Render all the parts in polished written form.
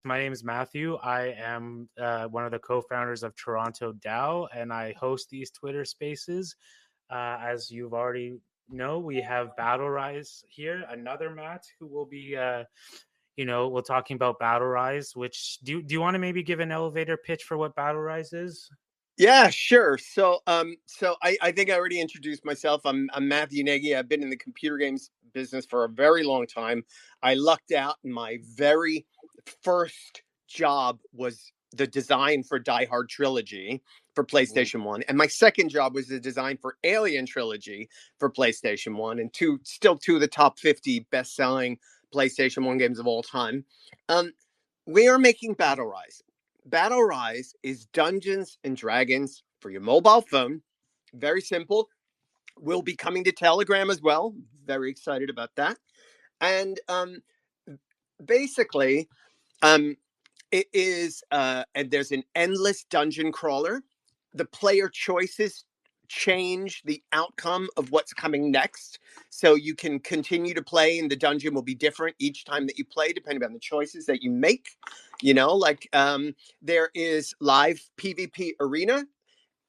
My name is Matthew. I am one of the co-founders of Toronto DAO, and I host these Twitter Spaces. As you've already know, we have BattleRise here, another Matt who will be, we're talking about BattleRise. Which do you want to maybe give an elevator pitch for what BattleRise is? Yeah, sure. So I think I already introduced myself. I'm Matthew Nagy. I've been in the computer games business for a very long time. I lucked out, and my very first job was the design for Die Hard Trilogy for Ooh. PlayStation 1. And my second job was the design for Alien Trilogy for PlayStation 1, and still two of the top 50 best-selling PlayStation 1 games of all time. Um, we are making BattleRise. BattleRise is Dungeons and Dragons for your mobile phone. Very simple. Will be coming to Telegram as well. Very excited about that. And basically, um, it is, and there's an endless dungeon crawler. The player choices change the outcome of what's coming next. So you can continue to play, and the dungeon will be different each time that you play, depending on the choices that you make. There is live PvP arena.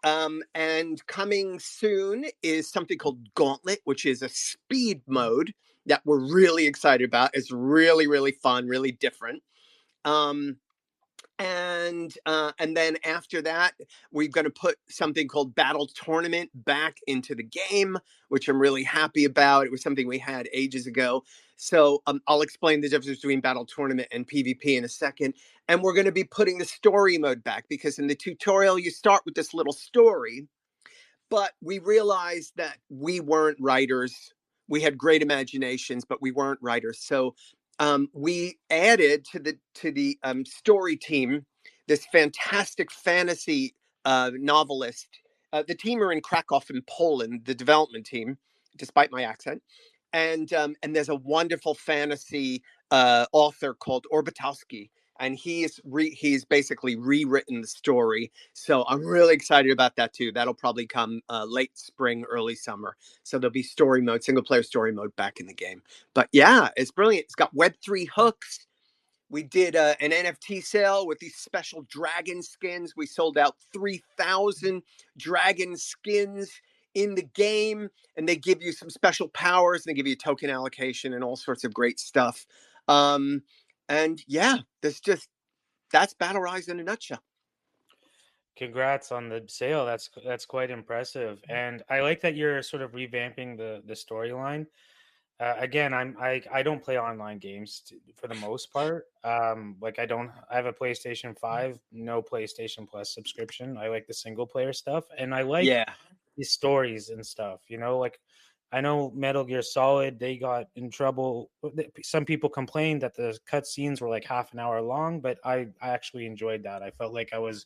And coming soon is something called Gauntlet, which is a speed mode that we're really excited about. It's really, really fun, really different. Um, and then after that, we're going to put something called Battle Tournament back into the game, which I'm really happy about. It was something we had ages ago. So I'll explain the difference between Battle Tournament and PvP in a second. And we're going to be putting the story mode back, because in the tutorial, you start with this little story, but we realized that we weren't writers. We had great imaginations, but we weren't writers. So we added to the story team this fantastic fantasy novelist. The team are in Krakow in Poland, the development team, despite my accent. And there's a wonderful fantasy author called Orbitowski, and he's basically rewritten the story. So I'm really excited about that too. That'll probably come late spring, early summer. So there'll be story mode, single player story mode back in the game. But yeah, it's brilliant. It's got Web3 hooks. We did an NFT sale with these special dragon skins. We sold out 3,000 dragon skins in the game, and they give you some special powers, and they give you token allocation and all sorts of great stuff. Um, and yeah, that's BattleRise in a nutshell. Congrats on the sale. That's quite impressive, and I like that you're sort of revamping the storyline. Again, I don't play online games for the most part. Like I have a PlayStation 5, no PlayStation Plus subscription. I like the single player stuff, and I like Yeah. the stories and stuff. Like I know Metal Gear Solid, they got in trouble. Some people complained that the cutscenes were like half an hour long, but I actually enjoyed that. I felt like I was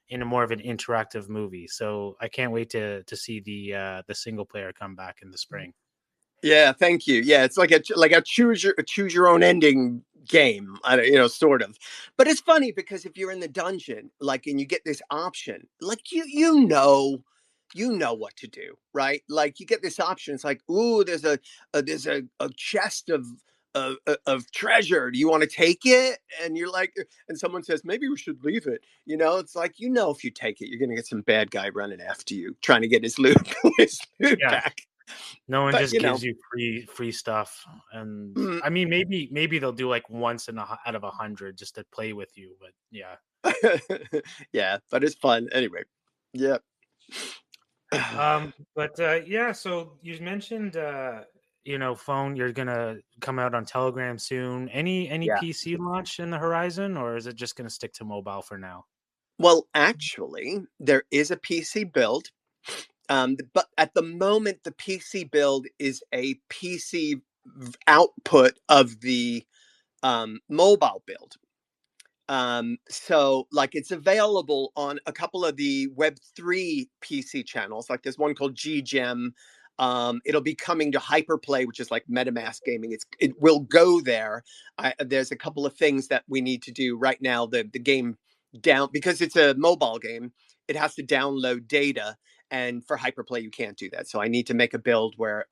in a more of an interactive movie. So I can't wait to see the single player come back in the spring. Yeah, thank you. Yeah, it's like a choose your own ending game, sort of. But it's funny because if you're in the dungeon, like, and you get this option, like you know what to do, right? Like you get this option. It's like, ooh, there's a chest of treasure. Do you want to take it? And you're like, and someone says maybe we should leave it. It's like, if you take it, you're gonna get some bad guy running after you, trying to get his loot his loot Yeah, back. no one But just gives you free stuff, and mm, I mean maybe they'll do like once out of 100 just to play with you, but yeah. yeah, but it's fun anyway. Yeah. But yeah, so you mentioned phone. You're gonna come out on Telegram soon. Any Yeah. PC launch in the horizon, or is it just gonna stick to mobile for now? Well, actually, there is a PC build, but at the moment, the PC build is a PC output of the mobile build. So like it's available on a couple of the Web3 PC channels. Like there's one called GGEM. It'll be coming to Hyperplay, which is like MetaMask gaming. It will go there. There's a couple of things that we need to do right now. The game down, because it's a mobile game, it has to download data, and for Hyperplay you can't do that. So I need to make a build where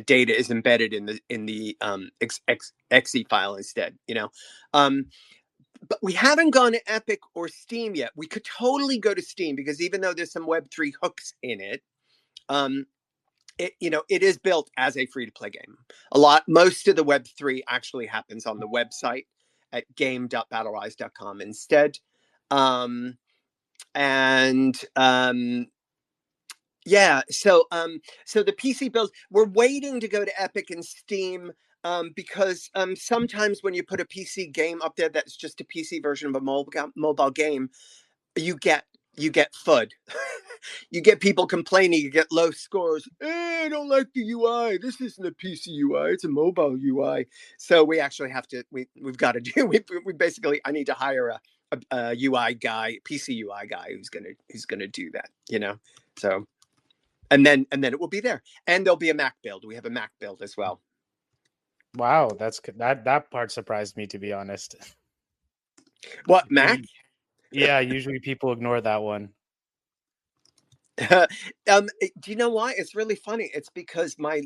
data is embedded in the exe file instead, you know. But we haven't gone to Epic or Steam yet. We could totally go to Steam because even though there's some Web3 hooks in it, it is built as a free-to-play game. Most of the Web3 actually happens on the website at game.battlerise.com instead. Yeah, so the PC builds, we're waiting to go to Epic and Steam because sometimes when you put a PC game up there that's just a PC version of a mobile game, you get FUD. You get people complaining, you get low scores. I don't like the UI. This isn't a PC UI, it's a mobile UI. So we actually have to, we've got to do, we basically, I need to hire a UI guy, PC UI guy who's gonna do that, you know? So, and then it will be there. And there'll be a Mac build. We have a Mac build as well. Wow, that part surprised me, to be honest. What, Mac? Yeah, usually people ignore that one. Do you know why? It's really funny. It's because my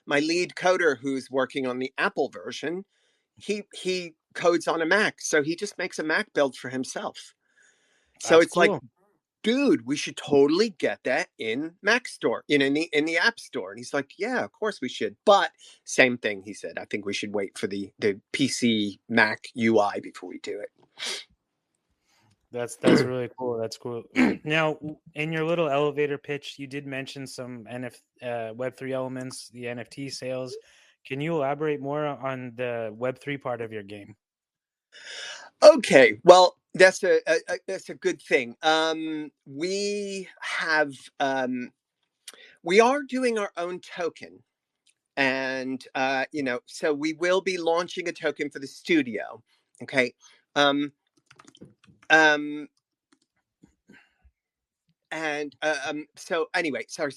lead coder who's working on the Apple version, he codes on a Mac, so he just makes a Mac build for himself. So That's it's cool. Like, dude, we should totally get that in Mac Store, in the App Store. And he's like, yeah, of course we should. But same thing, he said, I think we should wait for the PC Mac UI before we do it. That's really cool. That's cool. Now, in your little elevator pitch, you did mention some Web3 elements, the NFT sales. Can you elaborate more on the Web3 part of your game? Okay, well, that's a good thing. We are doing our own token, and so we will be launching a token for the studio. Okay. So anyway, sorry.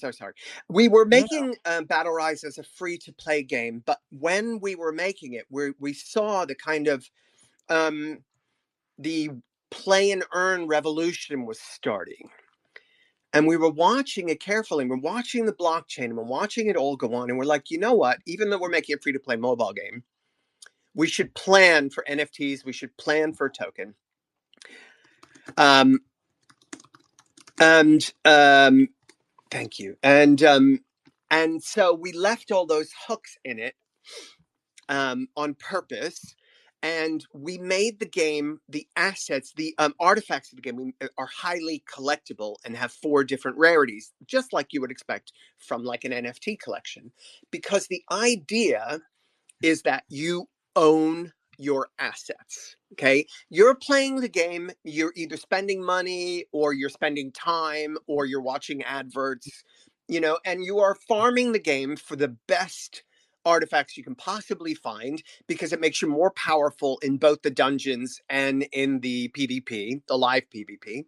We were making BattleRise as a free-to-play game, but when we were making it, we saw the kind of the play and earn revolution was starting. And we were watching it carefully. We're watching the blockchain and we're watching it all go on. And we're like, you know what? Even though we're making a free-to-play mobile game, we should plan for NFTs. We should plan for a token. Thank you. And so we left all those hooks in it on purpose. And we made the game, the assets, the artifacts of the game are highly collectible and have 4 different rarities, just like you would expect from like an NFT collection. Because the idea is that you own your assets, okay? You're playing the game, you're either spending money or you're spending time or you're watching adverts, and you are farming the game for the best artifacts you can possibly find because it makes you more powerful in both the dungeons and in the PvP, the live PvP.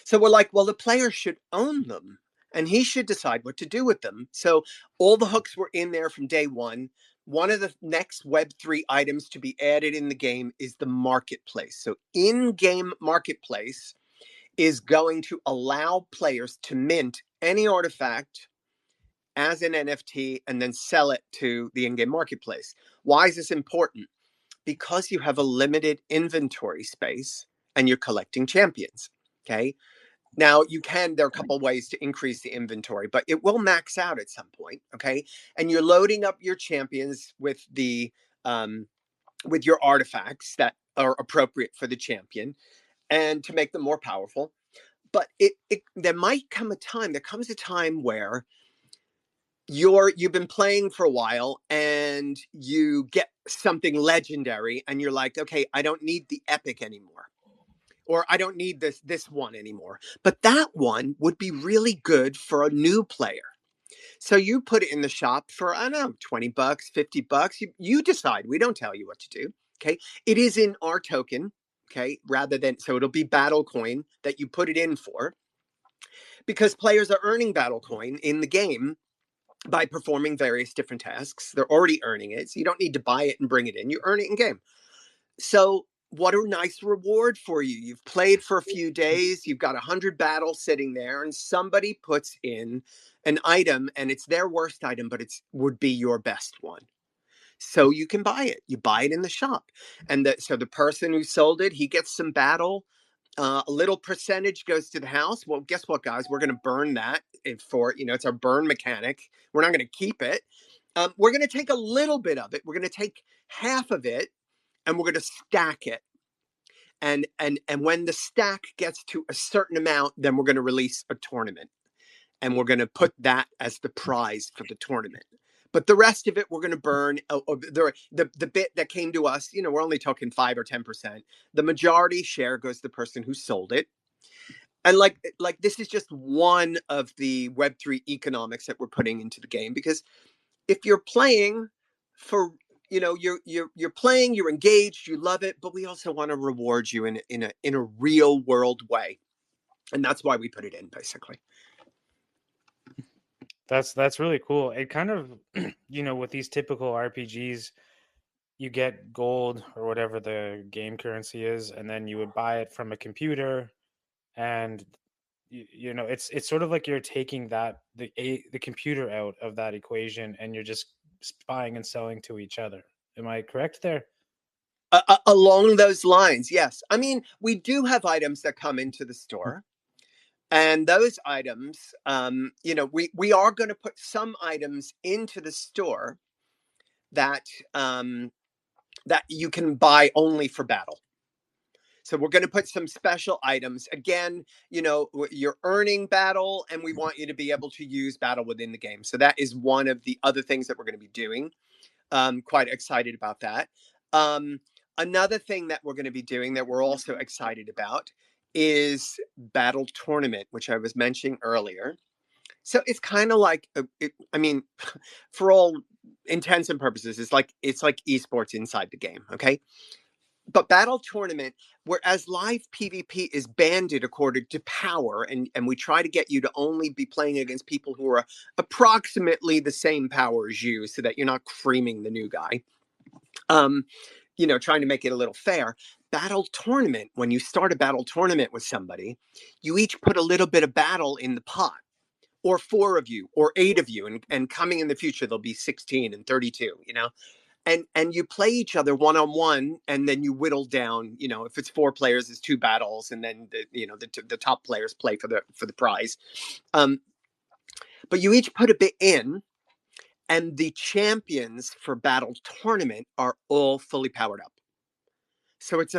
So we're like, well, the player should own them and he should decide what to do with them. So all the hooks were in there from day one. One of the next Web3 items to be added in the game is the marketplace. So in-game marketplace is going to allow players to mint any artifact as an NFT and then sell it to the in-game marketplace. Why is this important? Because you have a limited inventory space and you're collecting champions, okay? Now, there are a couple ways to increase the inventory, but it will max out at some point, okay? And you're loading up your champions with with your artifacts that are appropriate for the champion and to make them more powerful. But there comes a time where you've been playing for a while and you get something legendary and you're like, okay, I don't need the epic anymore. Or I don't need this one anymore. But that one would be really good for a new player. So you put it in the shop for, I don't know, $20, $50. You decide. We don't tell you what to do. Okay. It is in our token. Okay. So it'll be battle coin that you put it in for. Because players are earning battle coin in the game by performing various different tasks. They're already earning it. So you don't need to buy it and bring it in. You earn it in game. So what a nice reward for you. You've played for a few days, you've got 100 battles sitting there, and somebody puts in an item, and it's their worst item, but it would be your best one. So you can buy it. You buy it in the shop. And so the person who sold it, he gets some battle. A little percentage goes to the house. Well, guess what, guys? We're going to burn that for, it's our burn mechanic. We're not going to keep it. We're going to take a little bit of it. We're going to take half of it, and we're going to stack it. And when the stack gets to a certain amount, then we're going to release a tournament. And we're going to put that as the prize for the tournament. But the rest of it, we're going to burn. The bit that came to us, we're only talking 5 or 10%. The majority share goes to the person who sold it. And like this is just one of the Web3 economics that we're putting into the game. Because if you're playing for, you're playing, you're engaged, you love it, but we also want to reward you in a real world way. And that's why we put it in, basically. That's really cool. It kind of, with these typical RPGs, you get gold or whatever the game currency is, and then you would buy it from a computer, and it's sort of like you're taking the computer out of that equation, and you're just buying and selling to each other. Am I correct there? Along those lines, yes. I mean, we do have items that come into the store. And those items, we are going to put some items into the store that that you can buy only for battle. So we're going to put some special items. Again, you're earning battle, and we want you to be able to use battle within the game. So that is one of the other things that we're going to be doing. Quite excited about that. Another thing that we're going to be doing that we're also excited about is Battle Tournament, which I was mentioning earlier. So it's kind of like, for all intents and purposes, it's like esports inside the game, okay? But Battle Tournament, whereas live PvP is banded according to power, and we try to get you to only be playing against people who are approximately the same power as you, so that you're not creaming the new guy. Trying to make it a little fair. Battle Tournament, when you start a Battle Tournament with somebody, you each put a little bit of battle in the pot, or 4 of you, or 8 of you, and coming in the future, there'll be 16 and 32, and you play each other one-on-one, and then you whittle down, if it's 4 players, it's 2 battles, and then the top players play for the prize. But you each put a bit in, and the champions for Battle Tournament are all fully powered up. So it's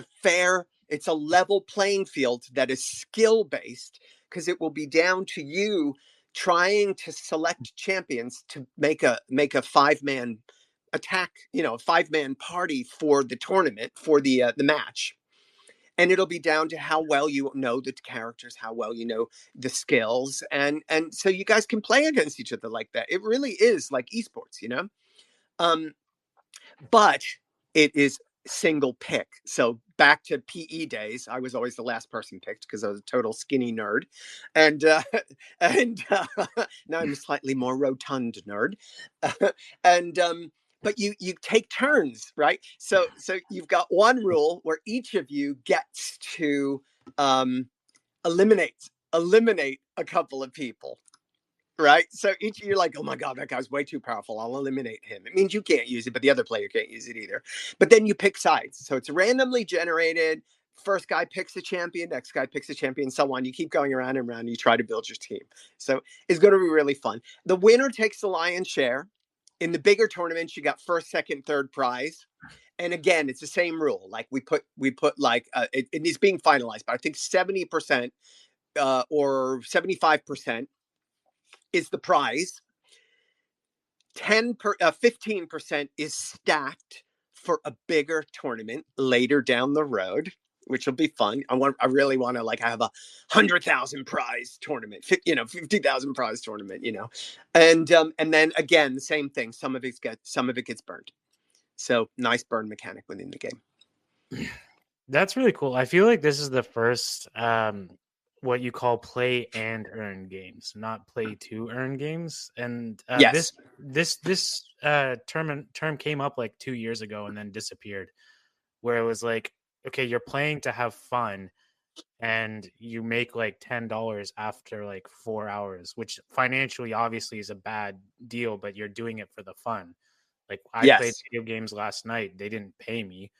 a level playing field that is skill-based, because it will be down to you trying to select champions to make a 5-man attack, a 5-man party for the tournament, for the match. And it'll be down to how well you know the characters, how well you know the skills, and so you guys can play against each other like that. It really is like esports, but it is single pick. So back to PE days, I was always the last person picked because I was a total skinny nerd, and now I'm a slightly more rotund nerd, and but you take turns, right? So you've got one rule where each of you gets to eliminate a couple of people. Right. So each you're like, oh my God, that guy's way too powerful. I'll eliminate him. It means you can't use it, but the other player can't use it either. But then you pick sides. So it's randomly generated. First guy picks a champion, next guy picks a champion, so on. You keep going around and around. You try to build your team. So it's going to be really fun. The winner takes the lion's share. In the bigger tournaments, you got first, second, third prize. And again, it's the same rule. Like we put like it is being finalized, but I think 70% or 75% is the prize. 15% is stacked for a bigger tournament later down the road, which will be fun. I really want to like have a 100,000 prize tournament, 50,000 prize tournament, and then again the same thing. Some of it gets burned. So nice burn mechanic within the game. That's really cool. I feel like this is the first what you call play and earn games, not play to earn games. And Yes. this term came up like 2 years ago and then disappeared, where it was like okay, you're playing to have fun, and you make like $10 after like 4 hours, which financially obviously is a bad deal, but you're doing it for the fun. Like I played Yes. video games last night, they didn't pay me.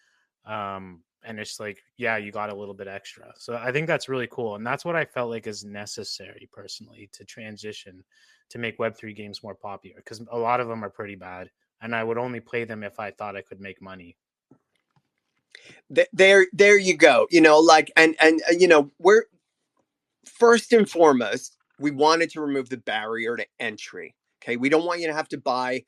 And it's like, yeah, you got a little bit extra. So I think that's really cool. And that's what I felt like is necessary personally to transition to make Web3 games more popular, because a lot of them are pretty bad. And I would only play them if I thought I could make money. There you go. Like, and we're first and foremost, we wanted to remove the barrier to entry. Okay. We don't want you to have to buy,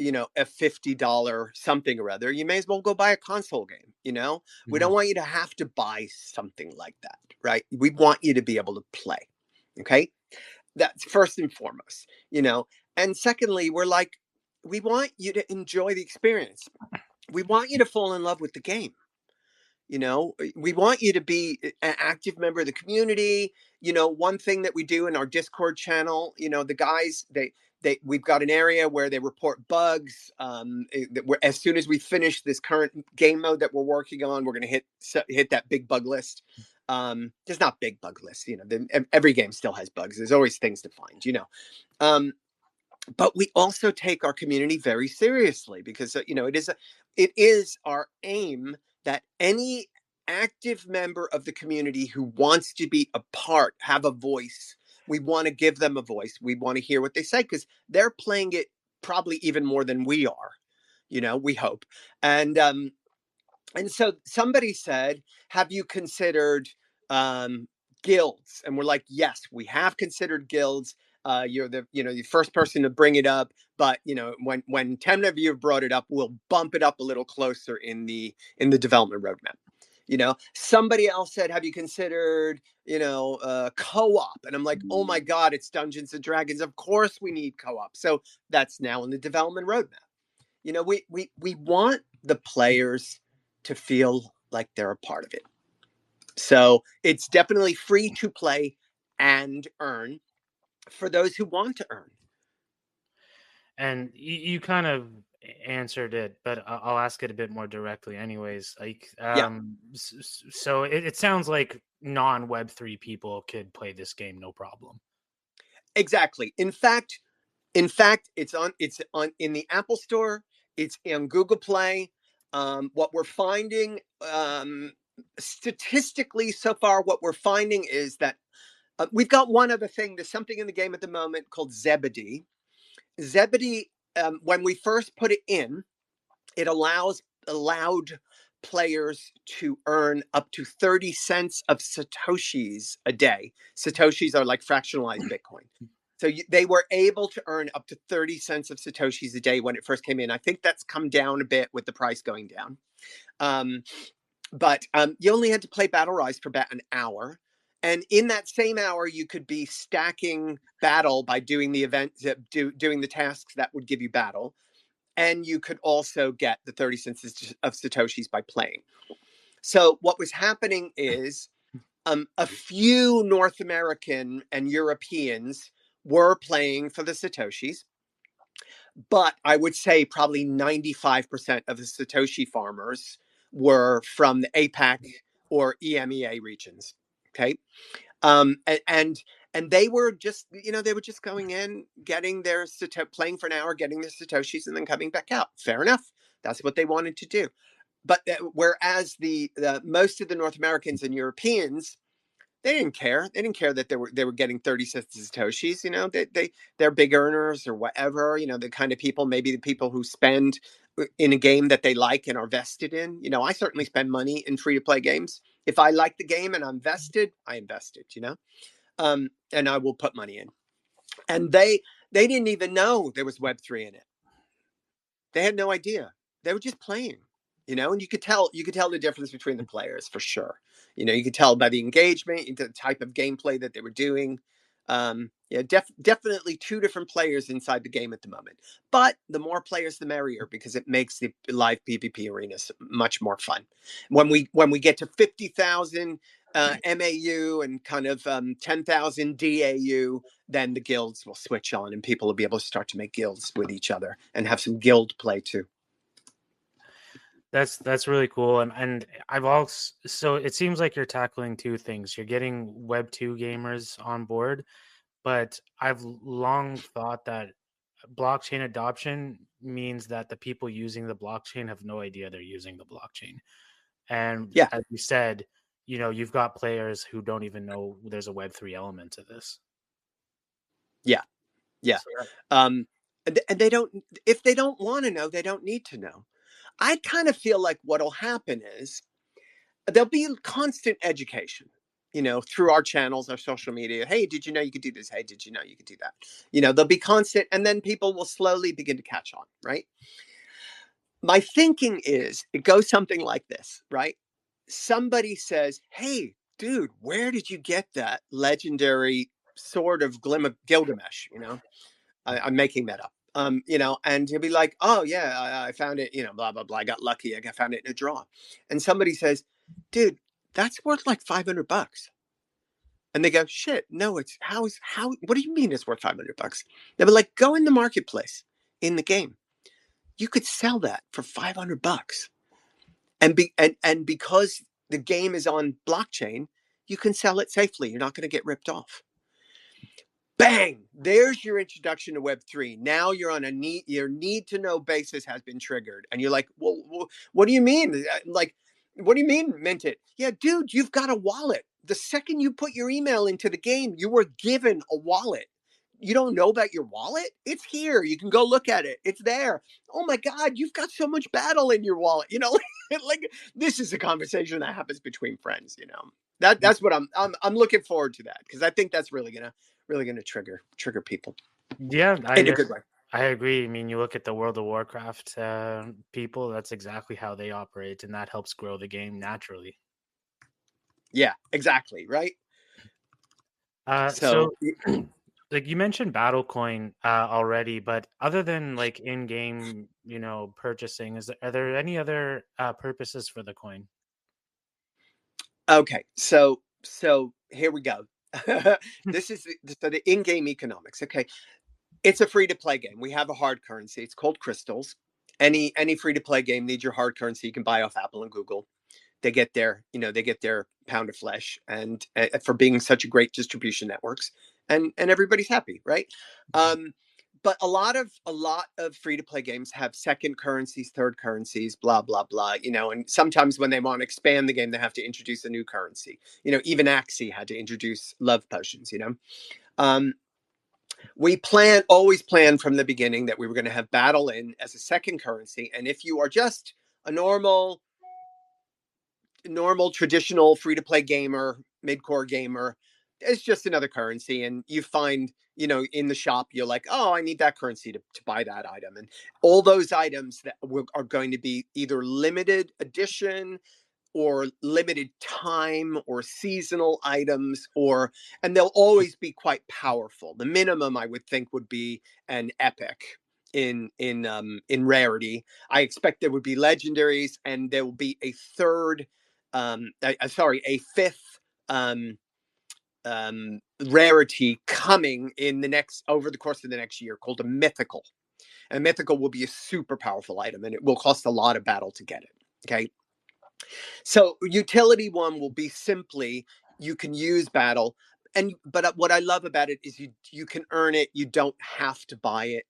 a $50 something or other. You may as well go buy a console game. We Mhm. don't want you to have to buy something like that, right? We want you to be able to play. Okay. That's first and foremost. And secondly, we want you to enjoy the experience. We want you to fall in love with the game. We want you to be an active member of the community. One thing that we do in our Discord channel, the guys, we've got an area where they report bugs. As soon as we finish this current game mode that we're working on, we're going to hit that big bug list. There's not big bug lists. Every game still has bugs. There's always things to find. Um, but we also take our community very seriously because it is our aim that any active member of the community who wants to be a part, have a voice, we want to give them a voice. We want to hear what they say because they're playing it probably even more than we are. We hope. And so somebody said, have you considered guilds? And we're like, yes, we have considered guilds. You're the first person to bring it up, but when 10 of you have brought it up, we'll bump it up a little closer in the development roadmap. Somebody else said, have you considered co-op? And I'm like, oh my god, it's Dungeons and Dragons, of course we need co-op. So that's now in the development roadmap. We want the players to feel like they're a part of it. So it's definitely free to play and earn for those who want to earn. And you kind of answered it, but I'll ask it a bit more directly anyways. Like, Yeah, so it sounds like non Web3 people could play this game no problem. exactly. In fact, it's on in the Apple Store. It's in Google Play. What we're finding statistically so far, what we're finding is that we've got one other thing. There's something in the game at the moment called Zebedee. Zebedee, when we first put it in, it allowed players to earn up to 30 cents of Satoshis a day. Satoshis are like fractionalized Bitcoin. So they were able to earn up to 30 cents of Satoshis a day when it first came in. I think that's come down a bit with the price going down. But you only had to play BattleRise for about an hour. And in that same hour, you could be stacking battle by doing the event, doing the tasks that would give you battle. And you could also get the 30 cents of Satoshis by playing. So what was happening is a few North American and Europeans were playing for the Satoshis. But I would say probably 95% of the Satoshi farmers were from the APAC or EMEA regions. Okay. And they were just, going in, getting their playing for an hour, getting their Satoshis, and then coming back out. Fair enough. That's what they wanted to do. But whereas the most of the North Americans and Europeans, they didn't care. They didn't care that they were getting 30 cents of Satoshis. They're big earners or whatever. The kind of people, maybe the people who spend in a game that they like and are vested in. I certainly spend money in free to play games. If I like the game and I'm vested, I invested. And I will put money in. And they didn't even know there was Web3 in it. They had no idea. They were just playing. And you could tell the difference between the players for sure. You could tell by the engagement, the type of gameplay that they were doing. Yeah, definitely two different players inside the game at the moment. But the more players, the merrier, because it makes the live PvP arenas much more fun. When we get to 50,000 MAU and kind of 10,000 DAU, then the guilds will switch on and people will be able to start to make guilds with each other and have some guild play too. That's really cool, and I've also, so it seems like you're tackling two things. You're getting Web2 gamers on board, but I've long thought that blockchain adoption means that the people using the blockchain have no idea they're using the blockchain. And Yeah, as you said, you've got players who don't even know there's a Web3 element to this. yeah, yeah. So that, And they don't. If they don't want to know, they don't need to know. I kind of feel like what'll happen is there'll be constant education, through our channels, our social media. Hey, did you know you could do this? Hey, did you know you could do that? There'll be constant, and then people will slowly begin to catch on, right? My thinking is it goes something like this, right? Somebody says, hey, dude, where did you get that legendary sword of Gilgamesh? I'm making that up. And he'll be like, oh yeah, I found it, blah, blah, blah. I got lucky. I found it in a draw. And somebody says, dude, that's worth like $500. And they go, shit, no, what do you mean it's worth $500? They'll be like, go in the marketplace in the game. You could sell that for $500. And because the game is on blockchain, you can sell it safely. You're not going to get ripped off. Bang! There's your introduction to Web3. Now you're on your need to know basis has been triggered. And you're like, well, what do you mean? Like, what do you mean, mint it? Yeah, dude, you've got a wallet. The second you put your email into the game, you were given a wallet. You don't know about your wallet? It's here. You can go look at it. It's there. Oh my God, you've got so much battle in your wallet. Like this is a conversation that happens between friends. That's what I'm looking forward to that, because I think that's really gonna trigger people yeah, in a good way. I agree. I mean, you look at the World of Warcraft people, that's exactly how they operate, and that helps grow the game naturally. Yeah, exactly. Right. So So like you mentioned Battlecoin already, but other than like in-game, purchasing, are there any other purposes for the coin? okay, so here we go. This is the in-game economics. Okay, it's a free-to-play game. We have a hard currency. It's called crystals. Any free-to-play game needs your hard currency. You can buy off Apple and Google. They get their pound of flesh, and for being such a great distribution networks, and everybody's happy, right? um but a lot of free to play games have second currencies, third currencies, blah blah blah, and sometimes when they want to expand the game, they have to introduce a new currency. Even Axie had to introduce love potions. um we always planned from the beginning that we were going to have battle in as a second currency, and if you are just a normal traditional free to play gamer, mid-core gamer, it's just another currency. And you find, in the shop, you're like, oh, I need that currency to buy that item. And all those items that are going to be either limited edition or limited time or seasonal items, and they'll always be quite powerful. The minimum I would think would be an epic in rarity. I expect there would be legendaries, and there will be a fifth um, rarity coming over the course of the next year, called a mythical. And mythical will be a super powerful item, and it will cost a lot of battle to get it. Okay. So utility one will be simply, you can use battle, but what I love about it is you can earn it. You don't have to buy it.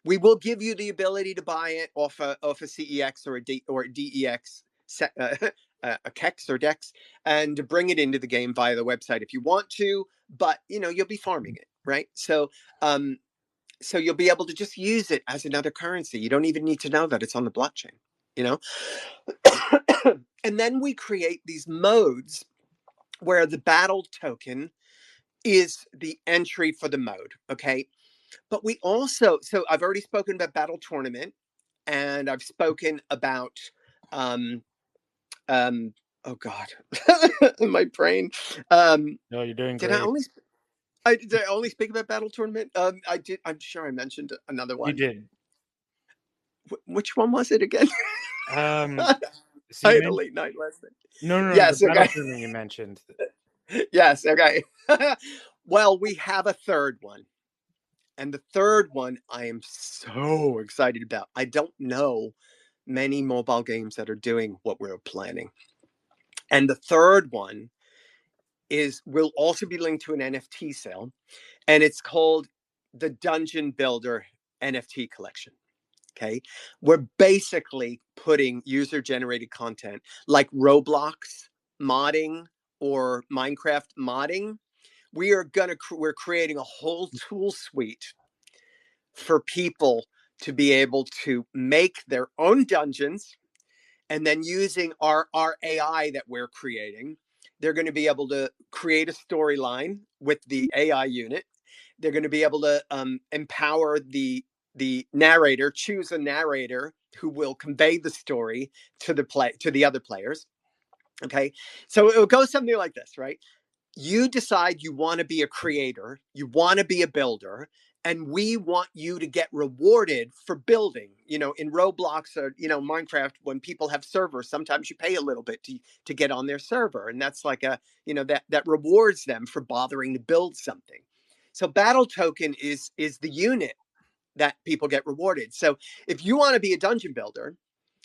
We will give you the ability to buy it off a CEX or a DEX, a KEX or DEX, and to bring it into the game via the website if you want to. But you'll be farming it, right? So you'll be able to just use it as another currency. You don't even need to know that it's on the blockchain. You know, and then we create these modes where the battle token is the entry for the mode. Okay. But we also, so I've already spoken about battle tournament, and I've spoken about, um, oh God, my brain. No, you're doing Did I great. only, did I only speak about battle tournament? I did. I'm sure I mentioned another You one. did. Which one was it again? Um, I so you had a mentioned, late night last night. no, the Yes. battle Okay. tournament you mentioned. Yes. Okay. Well, we have a third one. And the third one I am so excited about. I don't know. many mobile games that are doing what we're planning. And the third one will also be linked to an NFT sale, and it's called the Dungeon Builder NFT collection. Okay. We're basically putting user generated content like Roblox modding or Minecraft modding. We're creating a whole tool suite for people to be able to make their own dungeons, and then using our AI that we're creating, they're going to be able to create a storyline with the AI unit. They're going to be able to empower the narrator, choose a narrator who will convey the story to the other players. Okay, so it will go something like this, right? You decide you want to be a creator, you want to be a builder, and we want you to get rewarded for building. In Roblox or Minecraft, when people have servers, sometimes you pay a little bit to get on their server, and that's like that rewards them for bothering to build something. So Battle Token is the unit that people get rewarded. So if you want to be a dungeon builder,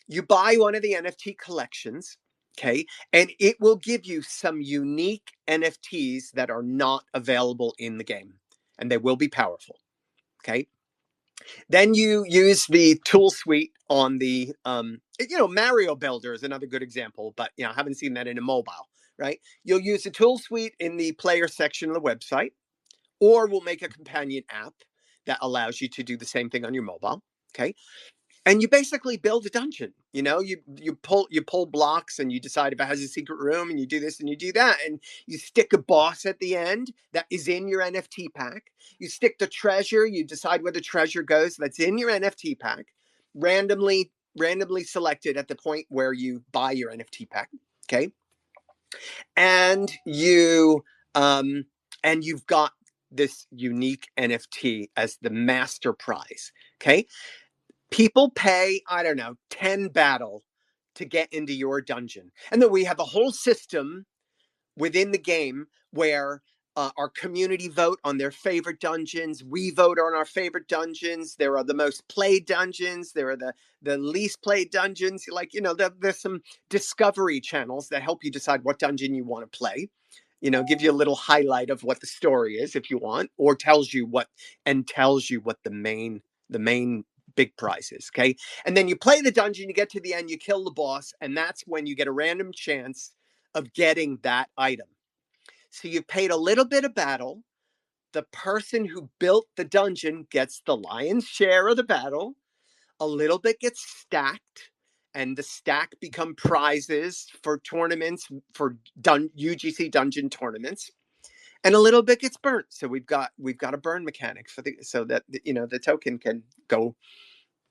you buy one of the NFT collections, okay, and it will give you some unique NFTs that are not available in the game, and they will be powerful, okay. Then you use the tool suite on the Mario Builder is another good example, but I haven't seen that in a mobile, right? You'll use the tool suite in the player section of the website, or we'll make a companion app that allows you to do the same thing on your mobile, okay. And you basically build a dungeon. You pull blocks, and you decide if it has a secret room, and you do this and you do that, and you stick a boss at the end that is in your NFT pack. You stick the treasure, you decide where the treasure goes, that's in your NFT pack, randomly selected at the point where you buy your NFT pack, okay. And you've got this unique NFT as the master prize, okay. People pay, I don't know, 10 battle to get into your dungeon. And then we have a whole system within the game where our community vote on their favorite dungeons. We vote on our favorite dungeons. There are the most played dungeons. There are the least played dungeons. There's some discovery channels that help you decide what dungeon you want to play. Give you a little highlight of what the story is if you want, or tells you what the main big prizes, okay. And then you play the dungeon, you get to the end, you kill the boss, and that's when you get a random chance of getting that item. So you've paid a little bit of battle. The person who built the dungeon gets the lion's share of the battle. A little bit gets stacked, and the stack become prizes for tournaments, for UGC dungeon tournaments, and a little bit gets burnt. So we've got a burn mechanic so that the token can go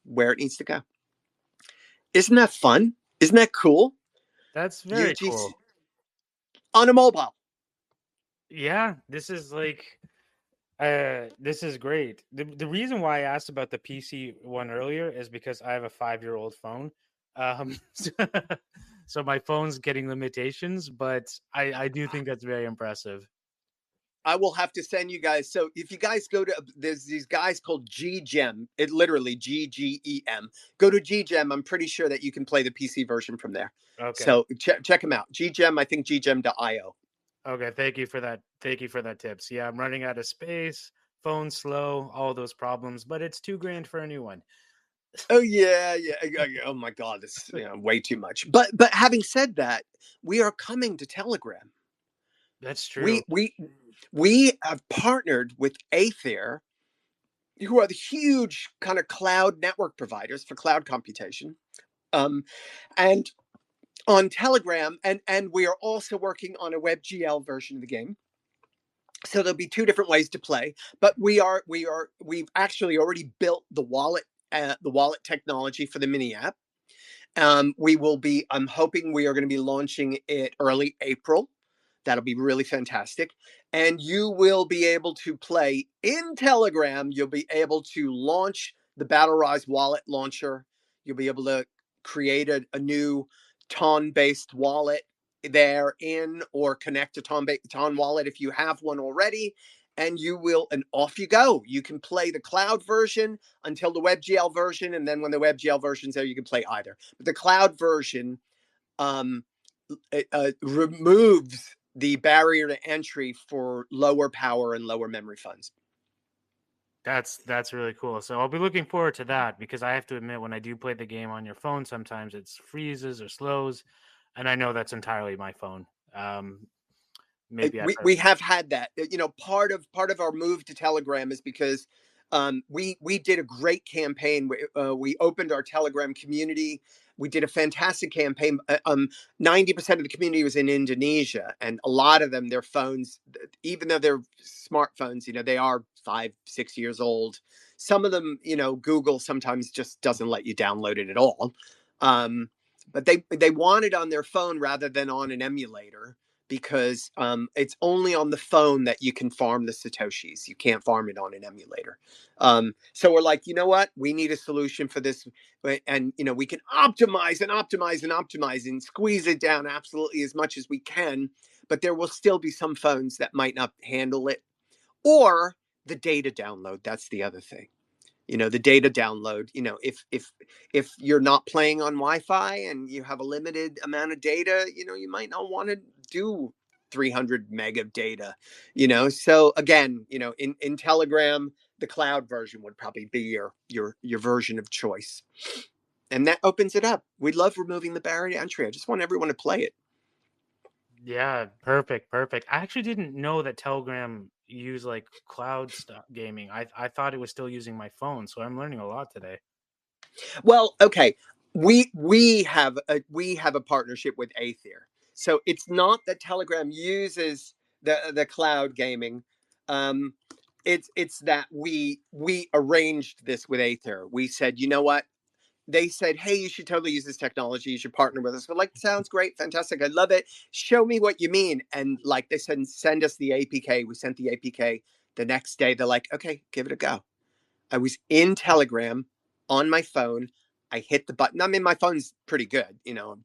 where it needs to go. Isn't that fun? Isn't that cool? That's very UGC cool. on a mobile. Yeah, this is great. The reason why I asked about the PC one earlier is because I have a 5-year-old phone. Um, so my phone's getting limitations, but I do think that's very impressive. I will have to send you guys. So if you guys go to, there's these guys called GGEM. It literally GGEM. Go to GGEM. I'm pretty sure that you can play the PC version from there. Okay. So check them out. GGEM. I think GGEM.io. Okay, thank you for that. Thank you for that tips. Yeah, I'm running out of space, phone slow, all those problems, but it's $2,000 for a new one. Oh yeah, yeah. Oh my God, it's way too much. But having said that, we are coming to Telegram. That's true. We have partnered with Aether, who are the huge kind of cloud network providers for cloud computation, and on Telegram, and we are also working on a WebGL version of the game. So there'll be two different ways to play, but we've actually already built the wallet technology for the mini app. I'm hoping we are going to be launching it early April. That'll be really fantastic. And you will be able to play in Telegram. You'll be able to launch the BattleRise wallet launcher. You'll be able to create a new Ton-based wallet therein, or connect a Ton wallet if you have one already. and and off you go. You can play the cloud version until the WebGL version, and then when the WebGL version's there, you can play either. But the cloud version um, removes the barrier to entry for lower power and lower memory funds. That's really cool. So I'll be looking forward to that, because I have to admit, when I do play the game on your phone, sometimes it freezes or slows, and I know that's entirely my phone. Maybe I We have had that. Part of our move to Telegram is because we did a great campaign. We opened our Telegram community. We did a fantastic campaign. 90% of the community was in Indonesia, and a lot of them, their phones, even though they're smartphones, they are 5, 6 years old. Some of them, Google sometimes just doesn't let you download it at all. But they want it on their phone rather than on an emulator, because it's only on the phone that you can farm the Satoshis. You can't farm it on an emulator. So we're like, you know what? We need a solution for this. And, we can optimize and optimize and optimize and squeeze it down absolutely as much as we can. But there will still be some phones that might not handle it. Or the data download. That's the other thing. The data download, if you're not playing on Wi-Fi and you have a limited amount of data, you might not want to do 300 meg of data. So again, in Telegram, the cloud version would probably be your version of choice, and that opens it up. We love removing the barrier to entry. I just want everyone to play it. Yeah, perfect, perfect. I actually didn't know that Telegram used like cloud stuff gaming. I thought it was still using my phone, so I'm learning a lot today. Well, okay, we have a partnership with Aether, so it's not that Telegram uses the cloud gaming. Um, it's that we arranged this with Aether. We said, you know what? They said, hey, you should totally use this technology. You should partner with us. We're like, sounds great, fantastic. I love it. Show me what you mean. And like they said, send us the APK. We sent the APK the next day. They're like, okay, give it a go. I was in Telegram on my phone. I hit the button. I mean, my phone's pretty good,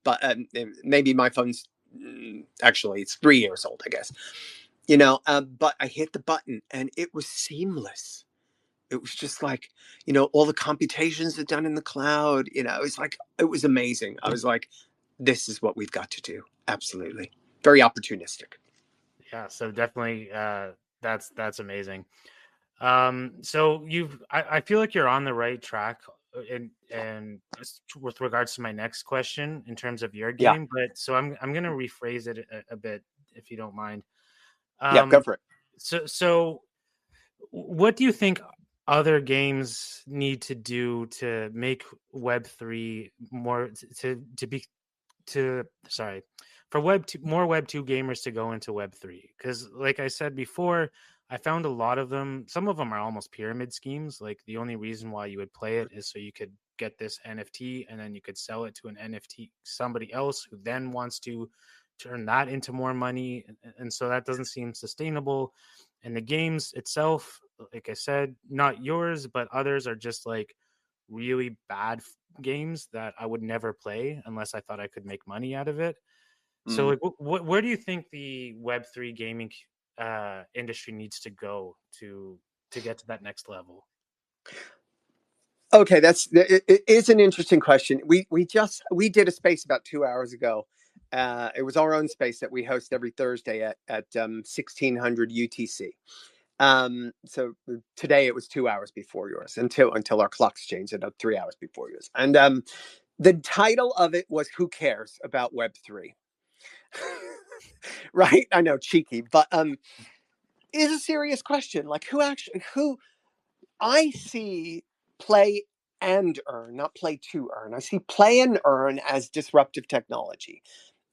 but maybe my phone's actually it's 3 years old, I guess. But I hit the button and it was seamless. It was just like, all the computations are done in the cloud. It was amazing. I was like, this is what we've got to do. Absolutely. Very opportunistic. Yeah, so definitely that's amazing. So I feel like you're on the right track, and with regards to my next question in terms of your Yeah. game, but so I'm gonna rephrase it a bit, if you don't mind. Yeah. Go Um, for it. so what do you think other games need to do to make Web3 more to be to sorry for more Web2 gamers to go into Web3? Because like I said before, I found a lot of them, some of them are almost pyramid schemes. Like the only reason why you would play it is so you could get this NFT, and then you could sell it to an NFT somebody else who then wants to turn that into more money, and so that doesn't seem sustainable. And the games itself, like I said, not yours but others, are just like really bad games that I would never play unless I thought I could make money out of it. So, Mm. like, where do you think the Web3 gaming industry needs to go to get to that next level? Okay, it is an interesting question. We did a space about 2 hours ago. It was our own space that we host every Thursday at 1600 UTC. So today it was 2 hours before yours until our clocks changed at 3 hours before yours. And the title of it was "Who Cares About Web3?" Right? I know, cheeky, but it's a serious question. Like, who I see play and earn, not play to earn. I see play and earn as disruptive technology.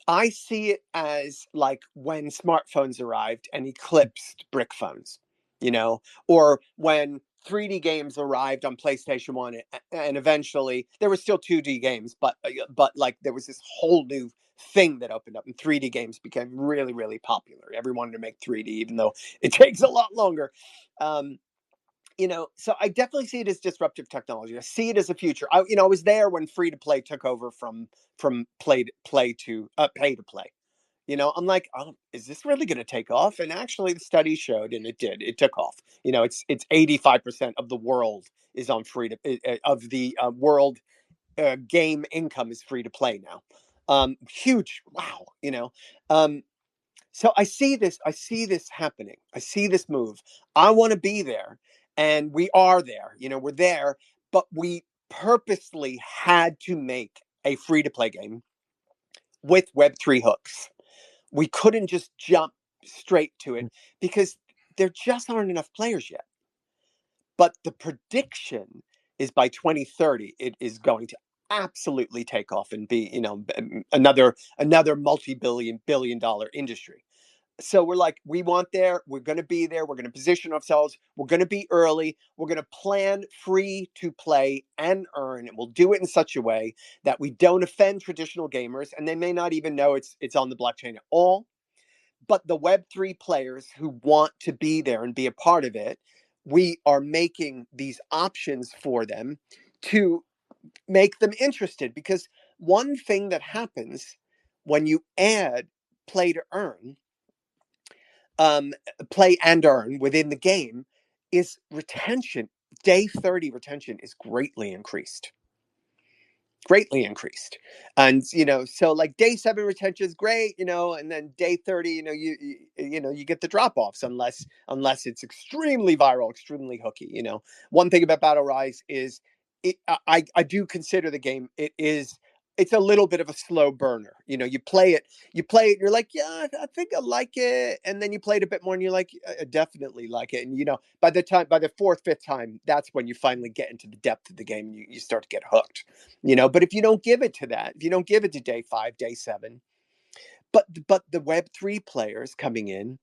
I see it as like when smartphones arrived and eclipsed brick phones, or when 3D games arrived on PlayStation 1, and eventually there were still 2D games, but like there was this whole new thing that opened up, and 3D games became really, really popular. Everyone wanted to make 3D, even though it takes a lot longer. Um, so I definitely see it as disruptive technology. I see it as a future. I was there when free to play took over from play to play to pay to play. I'm like, oh, is this really going to take off? And actually, the study showed, and it did. It took off. It's 85% of the world is on free to of the world game income is free to play now. Huge, wow. So I see this. I see this happening. I see this move. I want to be there, and we are there. We're there, but we purposely had to make a free to play game with Web3 hooks. We couldn't just jump straight to it because there just aren't enough players yet. But the prediction is by 2030, it is going to absolutely take off and be, another multi-billion-dollar industry. So we're like, we want there, we're going to be there, we're going to position ourselves, we're going to be early, we're going to plan free to play and earn, and we'll do it in such a way that we don't offend traditional gamers, and they may not even know it's on the blockchain at all. But the Web3 players who want to be there and be a part of it, we are making these options for them to make them interested. Because one thing that happens when you add play to earn, play and earn within the game, is retention. Day 30 retention is greatly increased. And so like day 7 retention is great, and then day 30, you get the drop offs unless it's extremely viral, extremely hooky. One thing about BattleRise is I do consider the game, it's a little bit of a slow burner. You play it, you're like, yeah, I think I like it. And then you play it a bit more and you're like, I definitely like it. And by the fourth, fifth time, that's when you finally get into the depth of the game and you start to get hooked. But if you don't give it to that, if you don't give it to day 5, day 7, but the Web3 players coming in,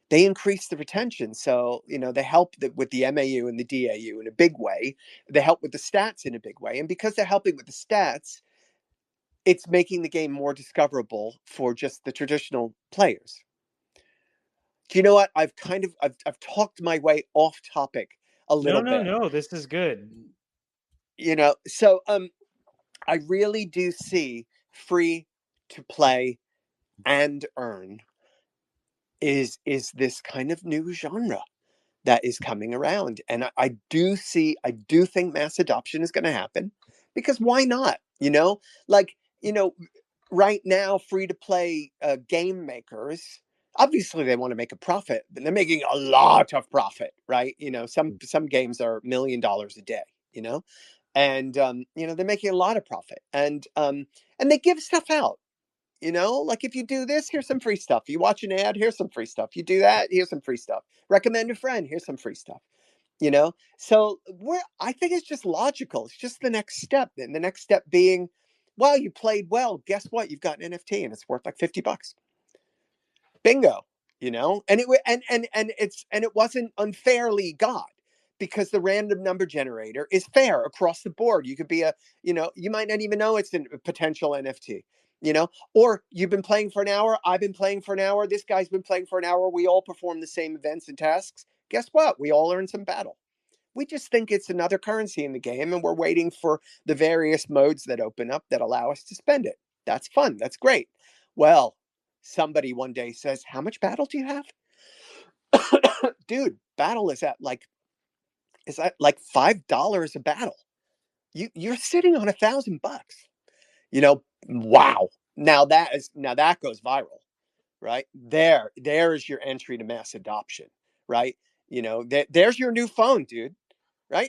they increase the retention. So, they help with the MAU and the DAU in a big way. They help with the stats in a big way. And because they're helping with the stats, it's making the game more discoverable for just the traditional players. Do you know what? I've talked my way off topic a little bit. No, this is good. So I really do see free to play and earn is this kind of new genre that is coming around. And I do think mass adoption is going to happen, because why not? Like, right now, free to play game makers, obviously they want to make a profit, but they're making a lot of profit, right? Some games are $1 million a day, and they're making a lot of profit, and they give stuff out. Like, if you do this, here's some free stuff. You watch an ad, here's some free stuff. You do that, here's some free stuff. Recommend a friend, here's some free stuff. So I think it's just logical. It's just the next step. And the next step being, well, you played well. Guess what? You've got an NFT and it's worth like $50. Bingo. And it wasn't unfairly got, because the random number generator is fair across the board. You could be you might not even know it's a potential NFT. Or you've been playing for an hour, I've been playing for an hour, this guy's been playing for an hour, we all perform the same events and tasks. Guess what? We all earn some battle. We just think it's another currency in the game, and we're waiting for the various modes that open up that allow us to spend it. That's fun. That's great. Well, somebody one day says, how much battle do you have? Dude, battle is at like $5 a battle. You're sitting on $1,000. Wow. Now that goes viral, right? There's your entry to mass adoption, right? There's your new phone, dude, right?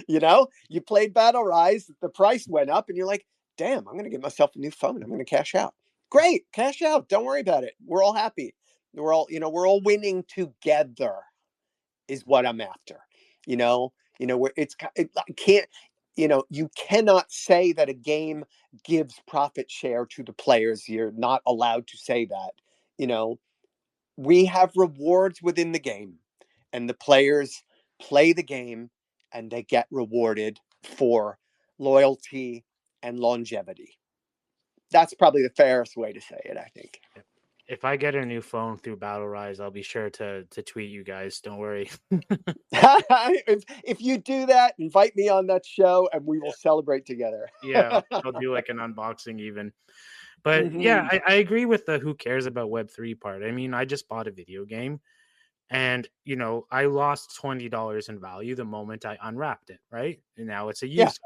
You played BattleRise, the price went up, and you're like, damn, I'm going to get myself a new phone. I'm going to cash out. Great, cash out. Don't worry about it. We're all happy. We're all winning together is what I'm after. Where I can't, you cannot say that a game gives profit share to the players. You're not allowed to say that. We have rewards within the game, and the players play the game and they get rewarded for loyalty and longevity. That's probably the fairest way to say it, I think. If I get a new phone through BattleRise, I'll be sure to tweet you guys. Don't worry. If you do that, invite me on that show and we will celebrate together. Yeah, I'll do like an unboxing even. But yeah, Mhm. I agree with the who cares about Web3 part. I mean, I just bought a video game and, I lost $20 in value the moment I unwrapped it, right? And now it's a Yeah, used.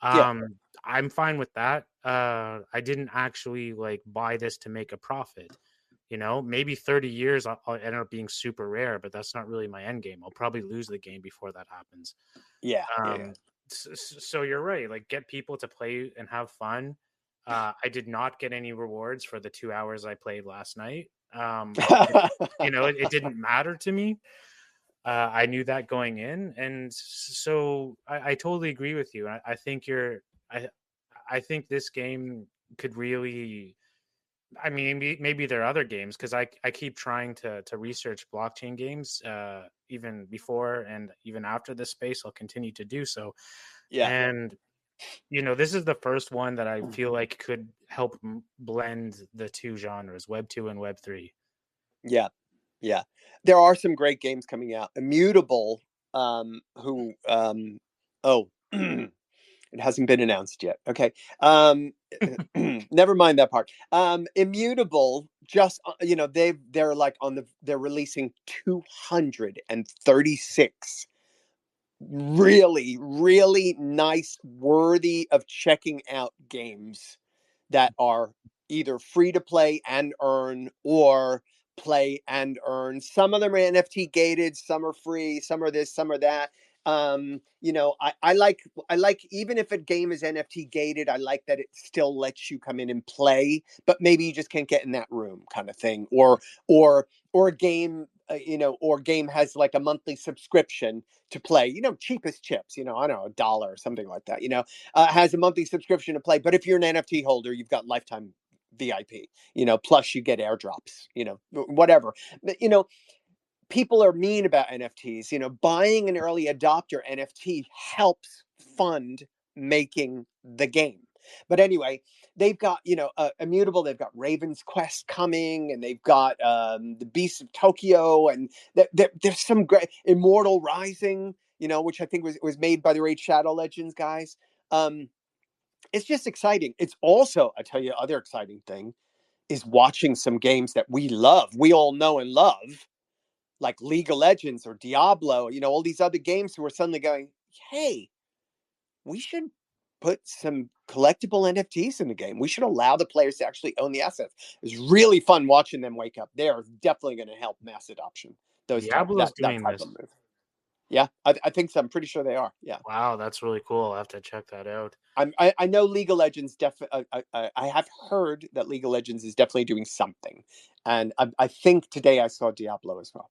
yeah, I'm fine with that. I didn't actually like buy this to make a profit. Maybe 30 years I'll end up being super rare, but that's not really my end game. I'll probably lose the game before that happens. yeah, yeah, So you're right. Like, get people to play and have fun. I did not get any rewards for the 2 hours I played last night. But it didn't matter to me. I knew that going in, and so I totally agree with you. I think I I think this game could really. I mean, maybe there are other games because I keep trying to research blockchain games, even before and even after this space. I'll continue to do so, yeah. and this is the first one that I feel like could help blend the two genres, Web 2 and Web 3. Yeah, yeah. There are some great games coming out. Immutable, who, oh, it hasn't been announced yet. Okay. Never mind that part. Immutable, just, they're like they're releasing 236 really, really nice, worthy of checking out games that are either free to play and earn or play and earn. Some of them are NFT gated, some are free, some are this, some are that. I like even if a game is NFT gated, I like that it still lets you come in and play, but maybe you just can't get in that room kind of thing. Or a game, or game has like a monthly subscription to play, cheapest chips, I don't know, $1 or something like that, has a monthly subscription to play. But if you're an NFT holder, you've got lifetime VIP, plus you get airdrops, whatever. But, people are mean about NFTs. Buying an early adopter NFT helps fund making the game. But anyway, they've got, Immutable, they've got Raven's Quest coming, and they've got the Beasts of Tokyo, and there's some great Immortal Rising, which I think was made by the Raid Shadow Legends guys. It's just exciting. It's also, I tell you, other exciting thing is watching some games that we love, we all know and love, like League of Legends or Diablo, all these other games who are suddenly going, hey, we should put some collectible NFTs in the game. We should allow the players to actually own the assets. It's really fun watching them wake up. They are definitely going to help mass adoption. Diablo's That doing type this. of move. Yeah, I think so. I'm pretty sure they are. Yeah. Wow, that's really cool. I'll have to check that out. I know League of Legends. I have heard that League of Legends is definitely doing something, and I think today I saw Diablo as well.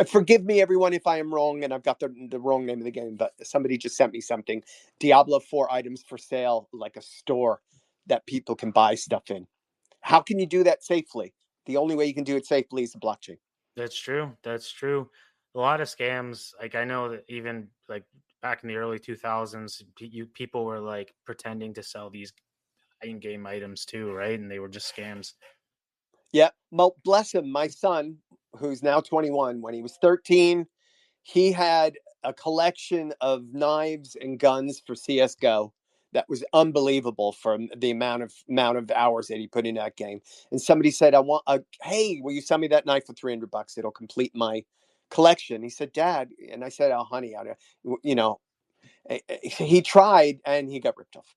Forgive me, everyone, if I am wrong and I've got the wrong name of the game, but somebody just sent me something. Diablo 4 items for sale, like a store that people can buy stuff in. How can you do that safely? The only way you can do it safely is the blockchain. That's true. That's true. A lot of scams. Like, I know that even like back in the early 2000s, people were like pretending to sell these in-game items too, right? And they were just scams. Yeah, well, bless him. My son, who's now 21, when he was 13, he had a collection of knives and guns for CS:GO that was unbelievable for the amount of hours that he put in that game. And somebody said, "I want a hey, will you sell me that knife for $300? It'll complete my collection." He said, "Dad," and I said, "Oh, honey, you know." He tried and he got ripped off.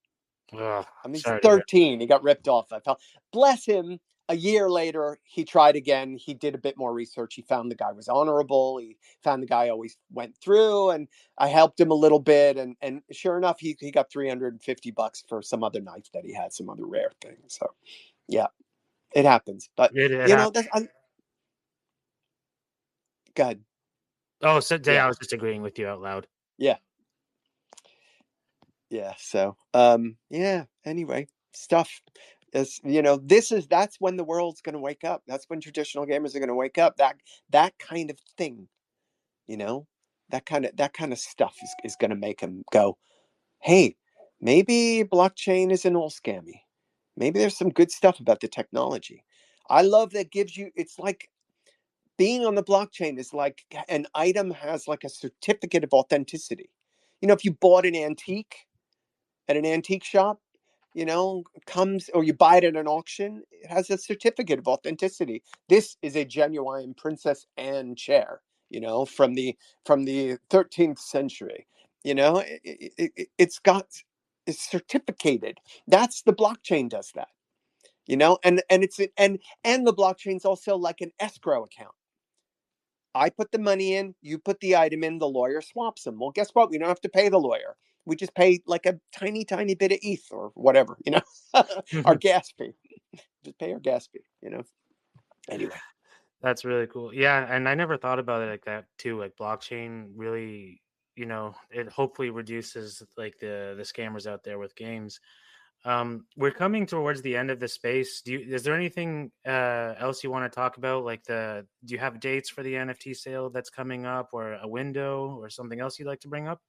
Ugh, I mean, he's sorry to hear. 13. He got ripped off. I felt, bless him. A year later, he tried again. He did a bit more research. He found the guy was honorable. He found the guy always went through, and I helped him a little bit. And sure enough, he got $350 for some other knife that he had, some other rare thing. So yeah, it happens. But It happened. that's good. Oh, so today Yeah, I was just agreeing with you out loud. yeah, yeah. So yeah. Anyway, stuff. That's when the world's going to wake up. That's when traditional gamers are going to wake up. That kind of thing, you know, that kind of stuff is going to make them go, hey, maybe blockchain isn't all scammy. Maybe there's some good stuff about the technology. I love that gives you. It's like being on the blockchain is like an item has like a certificate of authenticity. If you bought an antique at an antique shop, comes, or you buy it at an auction, it has a certificate of authenticity. This is a genuine Princess Anne chair, from the 13th century. It's certificated. That's the blockchain does that. And the blockchain's also like an escrow account. I put the money in, you put the item in, the lawyer swaps them. Well, guess what? We don't have to pay the lawyer. We just pay like a tiny, tiny bit of ETH or whatever, our gas fee. Just pay our gas fee, Anyway. That's really cool. Yeah, and I never thought about it like that too. Like blockchain really, it hopefully reduces like the scammers out there with games. We're coming towards the end of the space. Is there anything else you want to talk about? Like do you have dates for the NFT sale that's coming up, or a window, or something else you'd like to bring up?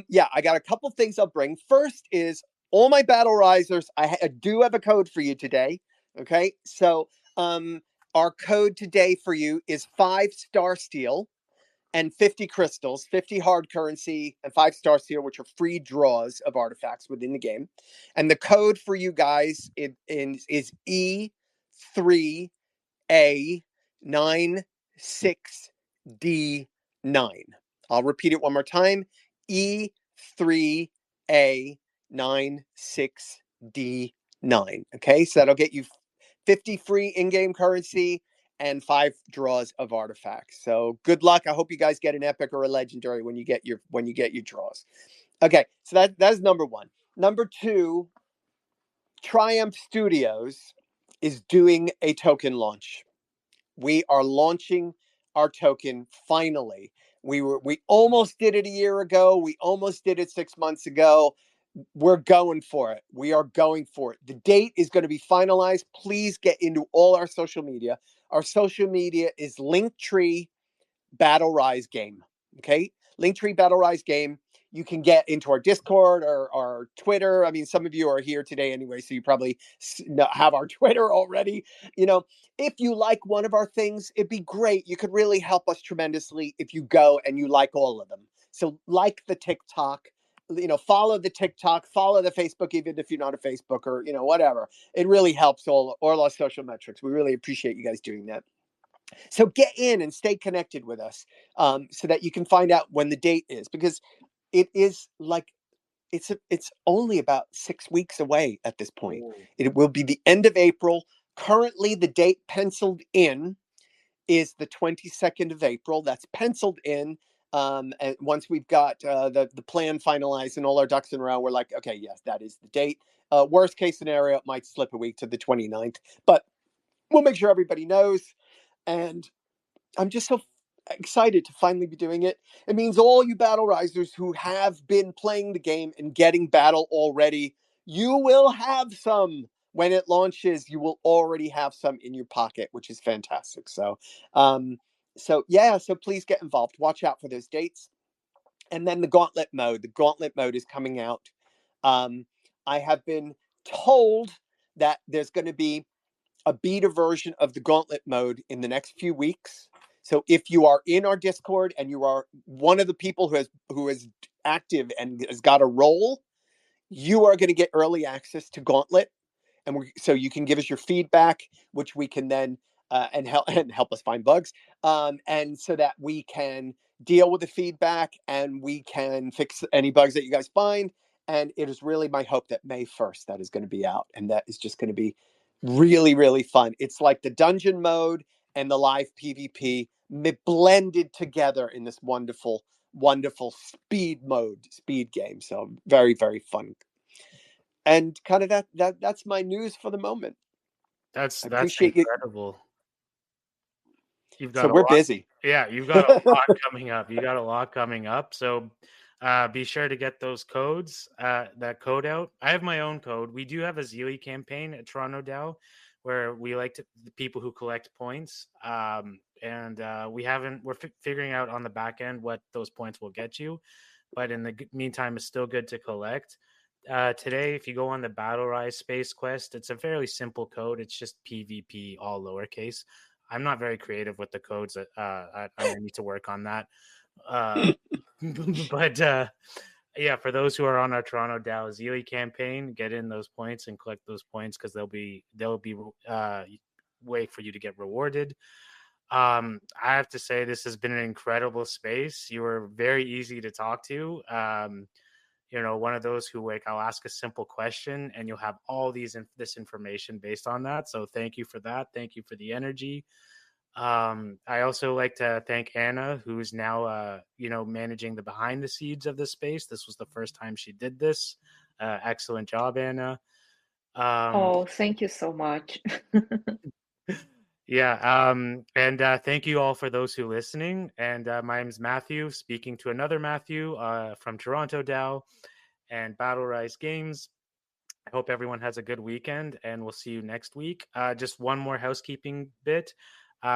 Yeah, I got a couple things I'll bring. First is all my battle risers. I do have a code for you today. Okay, so our code today for you is 5-star steel and 50 crystals, 50 hard currency, and 5-star steel, which are free draws of artifacts within the game. And the code for you guys is E3A96D9. I'll repeat it one more time. E3A96D9. Okay, so that'll get you 50 free in-game currency and 5 draws of artifacts. So good luck. I hope you guys get an epic or a legendary when you get your draws. Okay, so that's number one. Number two, Triumph Studios is doing a token launch. We are launching our token finally. We almost did it a year ago. We almost did it 6 months ago. We're going for it. We are going for it. The date is going to be finalized. Please get into all our social media. Our social media is Linktree BattleRise game. Okay, Linktree BattleRise game. You can get into our Discord or our Twitter. I mean, some of you are here today anyway, so you probably have our Twitter already. If you like one of our things, it'd be great. You could really help us tremendously if you go and you like all of them. So like the TikTok, follow the TikTok, follow the Facebook, even if you're not a Facebook or, whatever. It really helps all our social metrics. We really appreciate you guys doing that. So get in and stay connected with us so that you can find out when the date is, because it is like it's only about 6 weeks away at this point. Ooh. It will be the end of April. Currently, the date penciled in is the 22nd of April. That's penciled in. And once we've got the plan finalized and all our ducks in a row, we're like, okay, yes, that is the date. Worst case scenario, it might slip a week to the 29th, but we'll make sure everybody knows. And I'm just so excited to finally be doing it. It means all you battle risers who have been playing the game and getting battle already, you will have some when it launches. You will already have some in your pocket, which is fantastic. So please get involved. Watch out for those dates. And then the Gauntlet mode. The Gauntlet mode is coming out. I have been told that there's going to be a beta version of the Gauntlet mode in the next few weeks. So if you are in our Discord and you are one of the people who is active and has got a role, you are going to get early access to Gauntlet, so you can give us your feedback, which we can then and help us find bugs, and so that we can deal with the feedback and we can fix any bugs that you guys find. And it is really my hope that May 1st that is going to be out, and that is just going to be really, really fun. It's like the dungeon mode and the live PvP blended together in this wonderful, wonderful speed game. So very, very fun. And kind of that's my news for the moment. That's I appreciate incredible. You've got So a we're lot. busy. Yeah, you've got a lot coming up. You got a lot coming up. So be sure to get those codes, that code out. I have my own code. We do have a Zeely campaign at Toronto DAO where we like the people who collect points. And we're figuring out on the back end what those points will get you. But in the meantime, it's still good to collect. Today, if you go on the BattleRise Space Quest, it's a fairly simple code. It's just PvP, all lowercase. I'm not very creative with the codes. I need to work on that. But Yeah, for those who are on our Toronto DAO Zealy campaign, get in those points and collect those points because they'll be way for you to get rewarded. I have to say this has been an incredible space. You were very easy to talk to. One of those who, like, I'll ask a simple question and you'll have all this information based on that. So thank you for that. Thank you for the energy. I also like to thank Anna, who's now managing the behind the scenes of this space. This was the first time she did this. Excellent job, Anna. Um, Oh, thank you so much. yeah, and thank you all for those who listening. And my name is Matthew, speaking to another Matthew from Toronto DAO and BattleRise Games. I hope everyone has a good weekend, and we'll see you next week. Just one more housekeeping bit.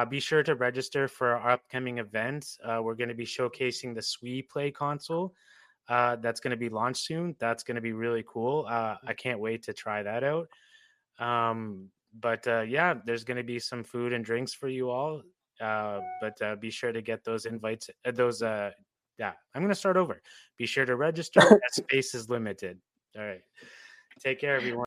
Be sure to register for our upcoming events. We're going to be showcasing the Sui Play console that's going to be launched soon. That's going to be really cool. I can't wait to try that out. But yeah, there's going to be some food and drinks for you all. But be sure to get those invites. Yeah, I'm going to start over. Be sure to register as space is limited. All right. Take care, everyone.